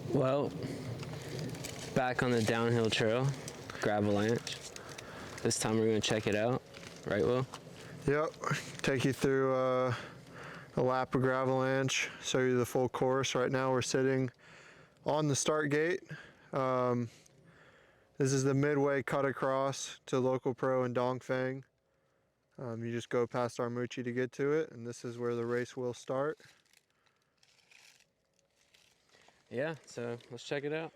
Well, back on the downhill trail, Gravelanche. This time we're gonna check it out, right, Will? Yep, take you through a lap of Gravelanche, show you the full course. Right now we're sitting on the start gate. This is the midway cut across to Local Pro and Dongfang. You just go past Armuchi to get to it, and this is where the race will start. Yeah, so let's check it out.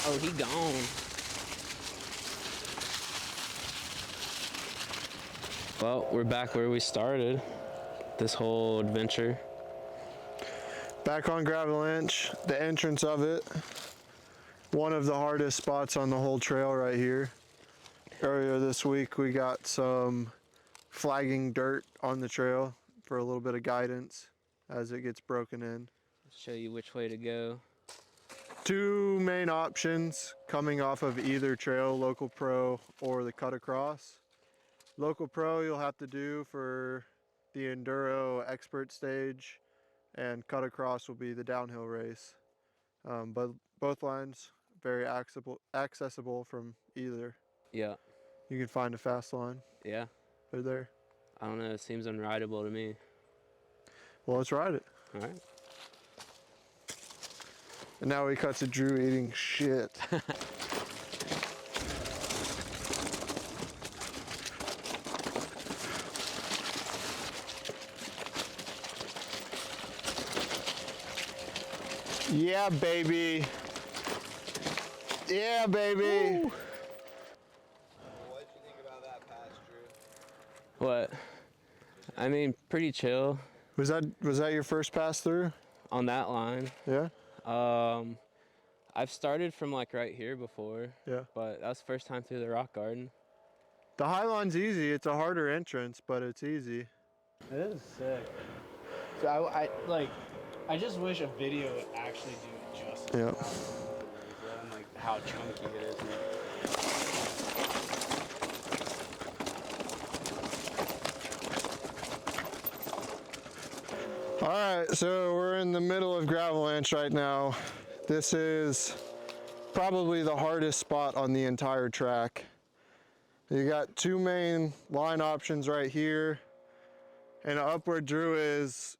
Oh, he gone. Well, we're back where we started this whole adventure. Back on Gravelanche, the entrance of it, one of the hardest spots on the whole trail right here. Earlier this week we got some flagging dirt on the trail for a little bit of guidance as it gets broken in. Let's show you which way to go. Two main options coming off of either trail, Local Pro or the cut across. Local Pro you'll have to do for the Enduro expert stage, and cut across will be the downhill race. But both lines very accessible from either. Yeah. You can find a fast line. Yeah. They're there. I don't know, it seems unrideable to me. Well, let's ride it. All right. And now we cut to Drew eating shit. Yeah, baby. Yeah, baby. Woo. What did you think about that pass, Drew? What? I mean, pretty chill. Was that your first pass through? On that line. Yeah. I've started from like right here before. Yeah. But that was the first time through the rock garden. The high line's easy. It's a harder entrance, but it's easy. It is sick. So I just wish a video would actually do it justice. Yeah. And like how chunky it is. All right, so we're in the middle of Gravelanche right now. This is probably the hardest spot on the entire track. You got two main line options right here, and up where Drew is,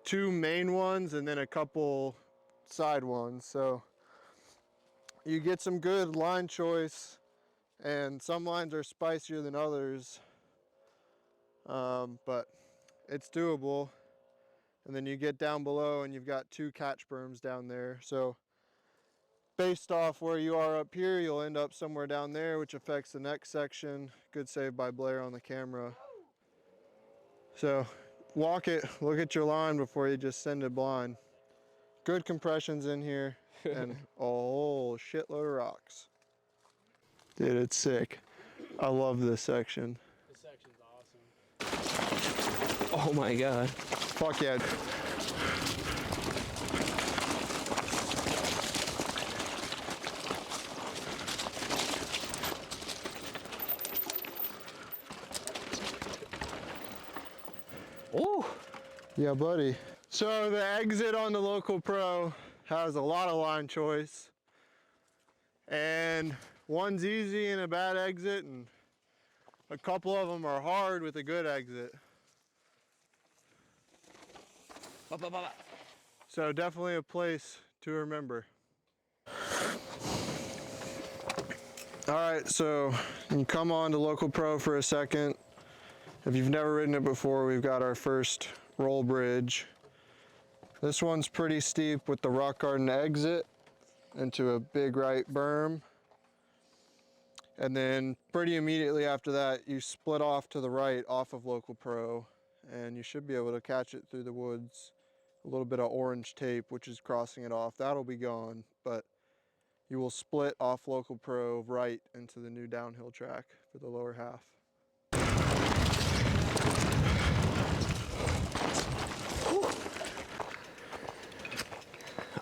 two main ones and then a couple side ones. So you get some good line choice, and some lines are spicier than others, but it's doable. And then you get down below and you've got two catch berms down there. So based off where you are up here, you'll end up somewhere down there, which affects the next section. Good save by Blair on the camera. So walk it, look at your line before you just send it blind. Good compressions in here and a whole shitload of rocks. Dude, it's sick. I love this section. This section's awesome. Oh my God. Fuck yeah. Oh. Yeah, buddy. So the exit on the Local Pro has a lot of line choice. And one's easy and a bad exit, and a couple of them are hard with a good exit. So definitely a place to remember. All right, so you come on to Local Pro for a second. If you've never ridden it before, we've got our first roll bridge. This one's pretty steep with the rock garden exit into a big right berm. And then pretty immediately after that, you split off to the right off of Local Pro, and you should be able to catch it through the woods. A little bit of orange tape, which is crossing it off. That'll be gone, but you will split off Local Pro right into the new downhill track for the lower half.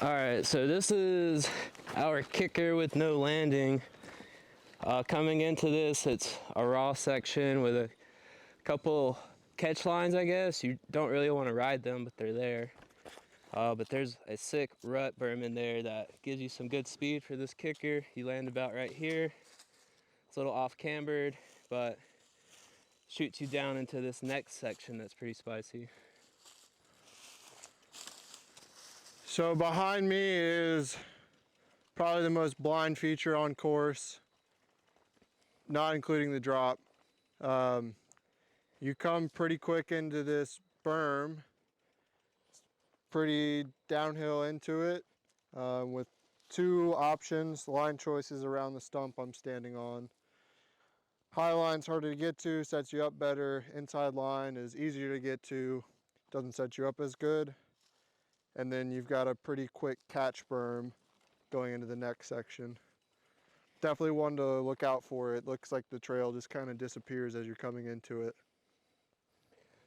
All right, so this is our kicker with no landing. Coming into this, it's a raw section with a couple catch lines, I guess. You don't really want to ride them, but they're there. But there's a sick rut berm in there that gives you some good speed for this kicker. You land about right here. It's a little off cambered, but shoots you down into this next section that's pretty spicy. So behind me is probably the most blind feature on course, not including the drop. You come pretty quick into this berm, pretty downhill into it, with two options, line choices around the stump I'm standing on. High line's harder to get to, sets you up better. Inside line is easier to get to, doesn't set you up as good. And then you've got a pretty quick catch berm going into the next section. Definitely one to look out for. It looks like the trail just kind of disappears as you're coming into it.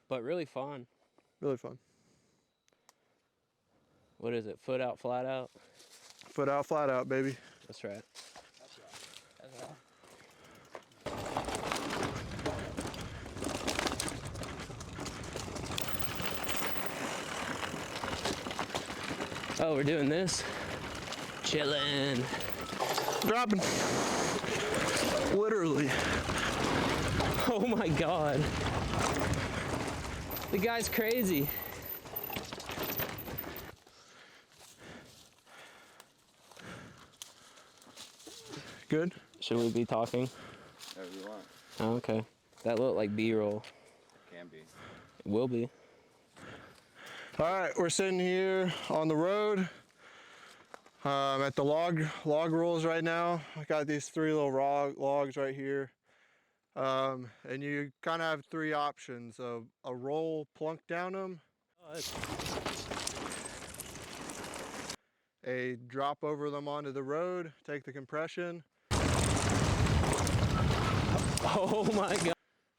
But really fun. Really fun. What is it? Foot out, flat out? Foot out, flat out, baby. That's right. That's right. Oh, we're doing this? Chillin'. Dropping. Literally. Oh my God. The guy's crazy. Good? Should we be talking? Whatever you want. Oh, okay. That looked like B-roll. Can be. It will be. All right, we're sitting here on the road at the log rolls right now. I got these three little logs right here. And you kind of have three options: a roll, plunk down them, a drop over them onto the road, take the compression, Oh my God.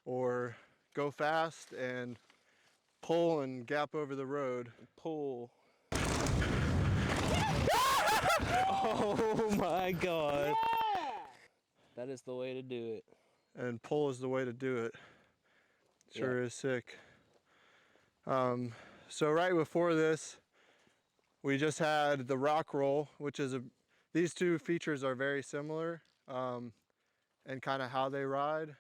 or go fast and pull and gap over the road. Pull. Oh my God. That is the way to do it. And pull is the way to do it. Sure is sick. So right before this, we just had the rock roll, which is these two features are very similar, and kind of how they ride.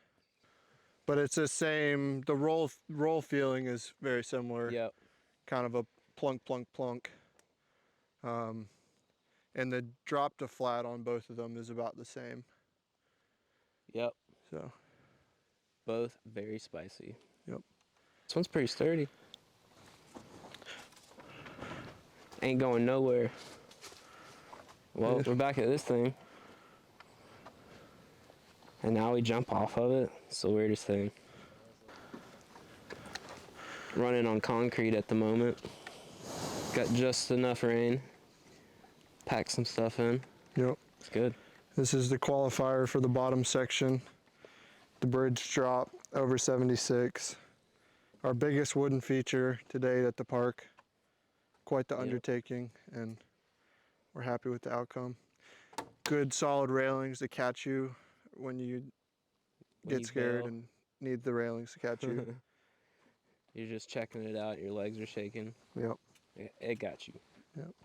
But it's the same, the roll feeling is very similar. Yep. Kind of a plunk, plunk, plunk. And the drop to flat on both of them is about the same. Yep. So, Both very spicy. yep. This one's pretty sturdy. Ain't going nowhere. Well, Good. we're back at this thing. And now we jump off of it. It's the weirdest thing. Running on concrete at the moment. Got just enough rain. Pack some stuff in. Yep. It's good. This is the qualifier for the bottom section. The bridge drop over 76. Our biggest wooden feature to date at the park. Quite the Yep. undertaking, and we're happy with the outcome. Good solid railings to catch you when you When get you scared bail. and need the railings to catch you. You're just checking it out. Your legs are shaking. Yep. It got you. Yep.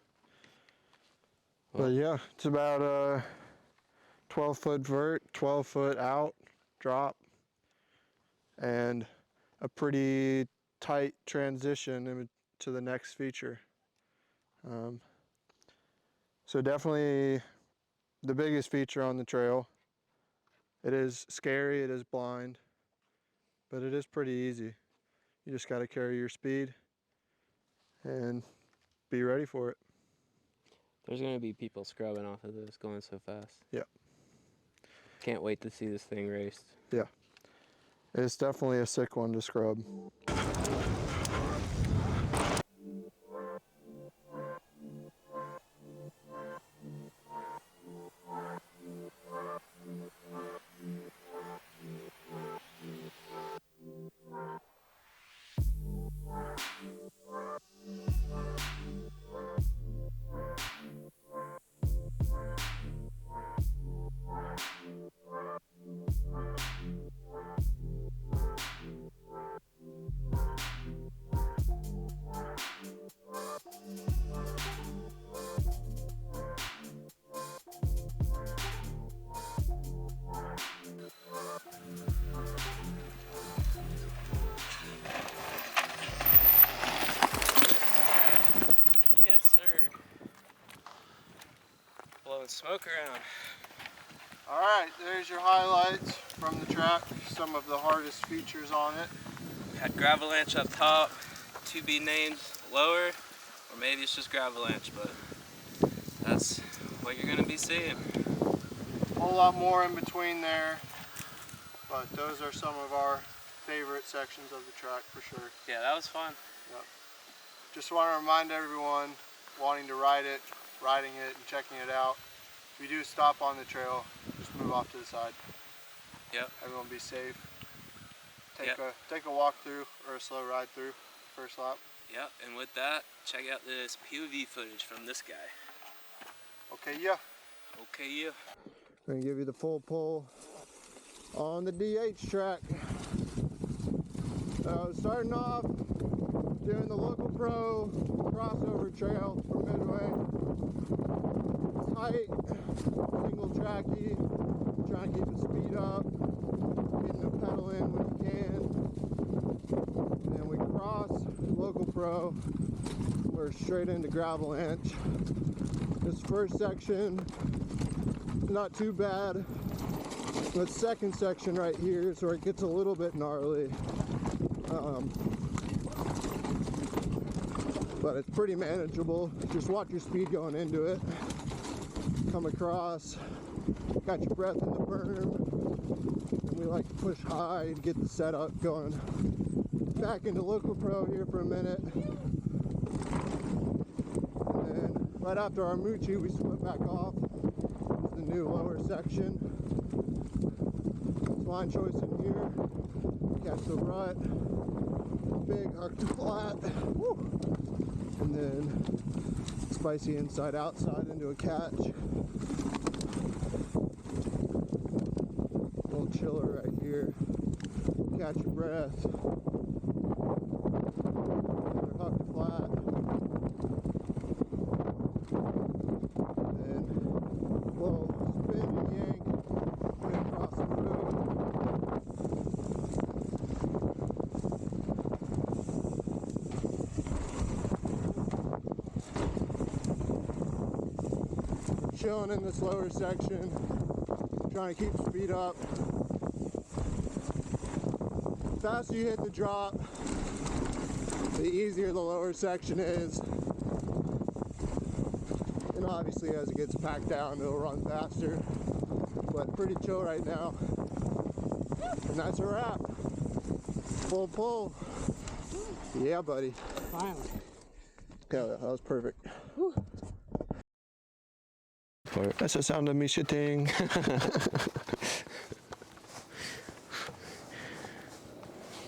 Well- But yeah, it's about a 12-foot vert, 12-foot out drop, and a pretty tight transition to the next feature. So definitely the biggest feature on the trail. It is scary, it is blind, but it is pretty easy. You just got to carry your speed and be ready for it. There's going to be people scrubbing off of this going so fast. Yeah. Can't wait to see this thing raced. Yeah. It's definitely a sick one to scrub. blowing smoke around. All right, there's your highlights from the track. Some of the hardest features on it. We had Gravelanche up top, to be named lower, or maybe it's just Gravelanche, but that's what you're gonna be seeing. A whole lot more in between there, but those are some of our favorite sections of the track for sure. Yeah, that was fun. Yep. Just want to remind everyone wanting to ride it, riding it, and checking it out. If you do stop on the trail, just move off to the side. Yep. Everyone be safe. Yep. Take a walk through or a slow ride through first lap. Yep, and with that, check out this POV footage from this guy. Okay, yeah. Okay, yeah. I'm gonna give you the full pull on the DH track. Starting off doing the local pro crossover trail from Midway. Tight, single tracky, trying to keep the speed up, getting the pedal in when you can. And we cross local pro, we're straight into Gravelanche. This first section, not too bad. The second section right here is where it gets a little bit gnarly. But it's pretty manageable. Just watch your speed going into it. Come across, got your breath in the berm, and we like to push high to get the setup going. Back into local pro here for a minute. And then right after our Moochie, we split back off to the new lower section. Line choice in here, catch the rut, big huck to flat, woo. And then spicy inside outside into a catch. Little chiller right here, catch your breath, another huck to flat, and then little spin and yank, get across the road. Chilling in this lower section, trying to keep speed up. The faster you hit the drop, the easier the lower section is. And obviously as it gets packed down, it'll run faster. But pretty chill right now. And that's a wrap. Full pull. Yeah, buddy. Finally. Yeah, that was perfect. That's the sound of me shitting.